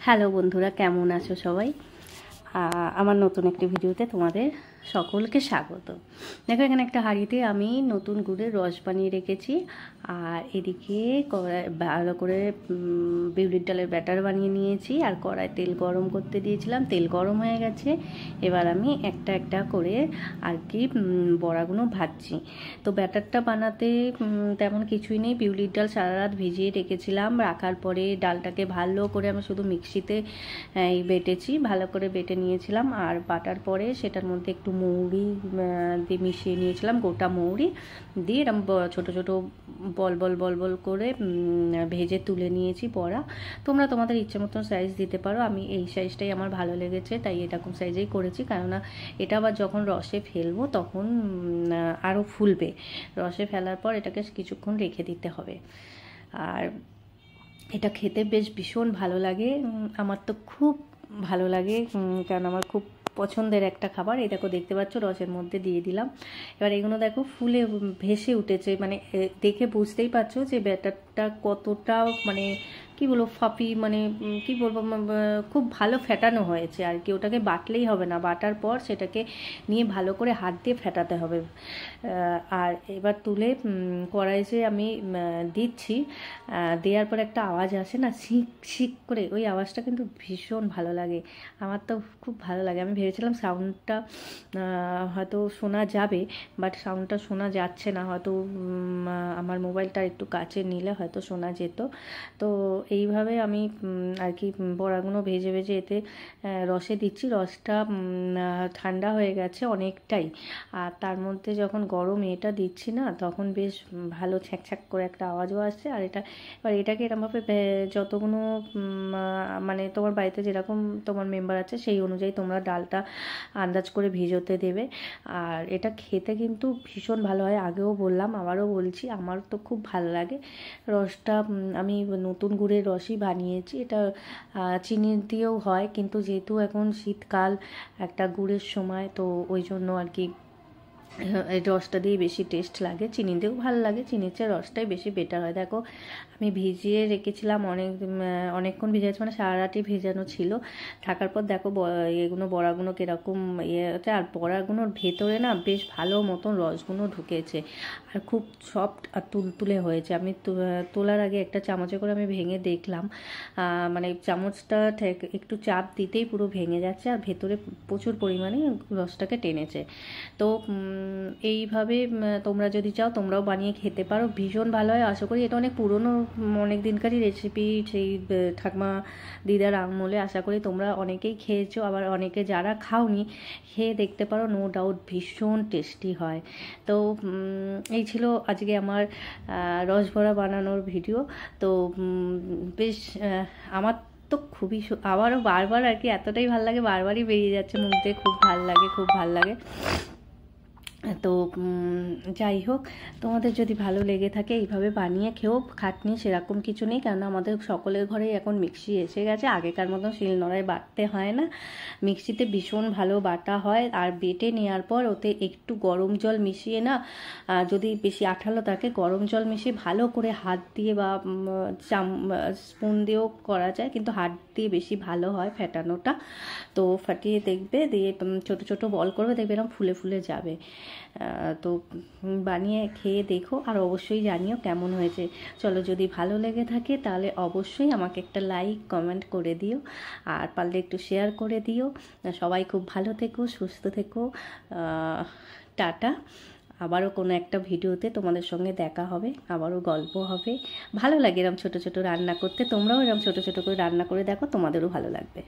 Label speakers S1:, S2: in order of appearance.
S1: Hello বন্ধুরা, কেমন আছো সবাই? আমার নতুন একটি ভিডিওতে তোমাদের সকলকে স্বাগত। দেখো, এখানে একটা হাঁড়িতে আমি নতুন গুড়ের রস বানিয়ে রেখেছি, আর এদিকে ভালো করে বিউলির ডালের ব্যাটার বানিয়ে নিয়েছি, আর কড়ায় তেল গরম করতে দিয়েছিলাম। তেল গরম হয়ে গেছে, এবার আমি একটা একটা করে আর কি বড়াগুলো ভাজছি। তো ব্যাটারটা বানাতে তেমন কিছুই নেই। বিউলির ডাল সারা রাত ভিজিয়ে রেখেছিলাম, রাখার পরে ডালটাকে ভালো করে আমি শুধু মিক্সিতে বেটেছি, ভালো করে বেটে নিয়েছিলাম। আর বাটার পরে সেটার মধ্যে একটু মৌরি দিয়ে মিশিয়ে নিয়েছিলাম, গোটা মৌরি দিয়ে এরকম ছোটো ছোটো বল বল বল বল করে ভেজে তুলে নিয়েছি বড়া। তোমরা তোমাদের ইচ্ছে মতন সাইজ দিতে পারো, আমি এই সাইজটাই আমার ভালো লেগেছে তাই এরকম সাইজেই করেছি। কেননা এটা আবার যখন রসে ফেলবো তখন আরও ফুলবে। রসে ফেলার পর এটাকে কিছুক্ষণ রেখে দিতে হবে। আর এটা খেতে বেশ ভীষণ ভালো লাগে, আমার তো খুব ভালো লাগে, কারণ আমার খুব পছন্দের একটা খাবার। এই দেখো, দেখতে পাচ্ছ রসের মধ্যে দিয়ে দিলাম। এবার এগুলো দেখো ফুলে ভেসে উঠেছে, মানে দেখে বুঝতেই পারছো যে ব্যাটারটা কতটা মানে কি বলবো ফাপি, মানে কি বলবো, খুব ভালো ফেটানো হয়েছে আর কি। ওটাকে বাটলেই হবে না, বাটার পর সেটাকে নিয়ে ভালো করে হাত দিয়ে ফেটাতে হবে। আর এবার তুলে কড়াইতে আমি দিচ্ছি, দেওয়ার পর একটা আওয়াজ আসে না, শিক শিক করে, ওই আওয়াজটা কিন্তু ভীষণ ভালো লাগে। আমার তো খুব ভালো লাগে। আমি ভেবেছিলাম সাউন্ডটা হয়তো শোনা যাবে, বাট সাউন্ডটা শোনা যাচ্ছে না। হয়তো আমার মোবাইলটা একটু কাছে নিলে হয়তো শোনা যেত। তো এইভাবে আমি আর কি বড়াগুলো ভেজে ভেজে এতে রসে দিচ্ছি। রসটা ঠান্ডা হয়ে গেছে অনেকটাই, আর তার মধ্যে যখন গরম এটা দিচ্ছি না, তখন বেশ ভালো ছ্যাঁক করে একটা আওয়াজও আসছে। আর এবার এটাকে এরকমভাবে যতগুলো মানে তোমার বাড়িতে যেরকম তোমার মেম্বার আছে সেই অনুযায়ী তোমরা ডালটা আন্দাজ করে ভিজোতে দেবে। আর এটা খেতে কিন্তু ভীষণ ভালো হয়, আগেও বললাম আবারও বলছি, আমার তো খুব ভালো লাগে। রসটা আমি নতুন গুড়ের রসই বানিয়েছি, এটা চিনি দিয়েও হয়, কিন্তু যেহেতু এখন শীতকাল, একটা গুড়ের সময়, তো ওই জন্য আর কি এই রসটা দিয়ে বেশি টেস্ট লাগে। চিনি দিয়েও ভালো লাগে, চিনির চেয়ে রসটাই বেশি বেটার হয়। দেখো, আমি ভিজিয়ে রেখেছিলাম অনেকক্ষণ ভিজেছি, মানে সারা রাতই ভেজানো ছিল। থাকার পর দেখো এগুলো বড়াগুলো কীরকম ইয়েতে, আর বড়াগুলোর ভেতরে না বেশ ভালো মতন রসগুলো ঢুকেছে, আর খুব সফট আর তুলতুলে হয়েছে। আমি তোলার আগে একটা চামচে করে আমি ভেঙে দেখলাম, মানে চামচটা একটু চাপ দিতেই পুরো ভেঙে যাচ্ছে, আর ভেতরে প্রচুর পরিমাণে রসটাকে টেনেছে। তো এইভাবে তোমরা যদি চাও তোমরাও বানিয়ে খেতে পারো, ভীষণ ভালো হয়। আশা করি এটা অনেক পুরনো, অনেক দিনকারই রেসিপি, সেই ঠাকুমা দিদার আমলে। আশা করি তোমরা অনেকেই খেয়েছো, আবার অনেকে যারা খাওনি খেয়ে দেখতে পারো, নো ডাউট ভীষণ টেস্টি হয়। তো এই ছিল আজকে আমার রসবড়া বানানোর ভিডিও। তো বেশ আমার তো খুবই আবারও বারবার আর কি এতটাই ভালো লাগে, বারবারই বেরিয়ে যাচ্ছে মুখ দিয়ে, খুব ভাল লাগে, খুব ভাল লাগে। তো যাই হোক, তোমাদের যদি ভালো লেগে থাকে এইভাবে বানিয়ে খেও, খাটনি সেরকম কিছু নেই, কারণ আমাদের সকলের ঘরেই এখন মিক্সি এসে গেছে। আগেকার মতন শিলনোড়ায় বাটতে হয় না, মিক্সিতে ভীষণ ভালো বাটা হয়। আর বেটে নেওয়ার পর ওতে একটু গরম জল মিশিয়ে না, যদি বেশি আঠালো থাকে গরম জল মিশিয়ে ভালো করে হাত দিয়ে বা স্পুন দিয়েও করা যায়, কিন্তু হাত দিয়ে বেশি ভালো হয় ফেটানোটা। তো ফাটিয়ে দেখবে, দিয়ে ছোট ছোট বল করবে, দেখবে এরকম ফুলে ফুলে যাবে। তো বানিয়ে খেয়ে দেখো, আর অবশ্যই জানিও কেমন হয়েছে। চলো, যদি ভালো লেগে থাকে তাহলে অবশ্যই আমাকে একটা লাইক কমেন্ট করে দিও, আর পারলে একটু শেয়ার করে দিও। সবাই খুব ভালো থেকো, সুস্থ থেকো। টাটা। আবারও কোনো একটা ভিডিওতে তোমাদের সঙ্গে দেখা হবে, আবারও গল্প হবে। ভালো লাগে এরকম ছোটো ছোটো রান্না করতে, তোমরাও এরকম ছোটো ছোটো করে রান্না করে দেখো, তোমাদেরও ভালো লাগবে।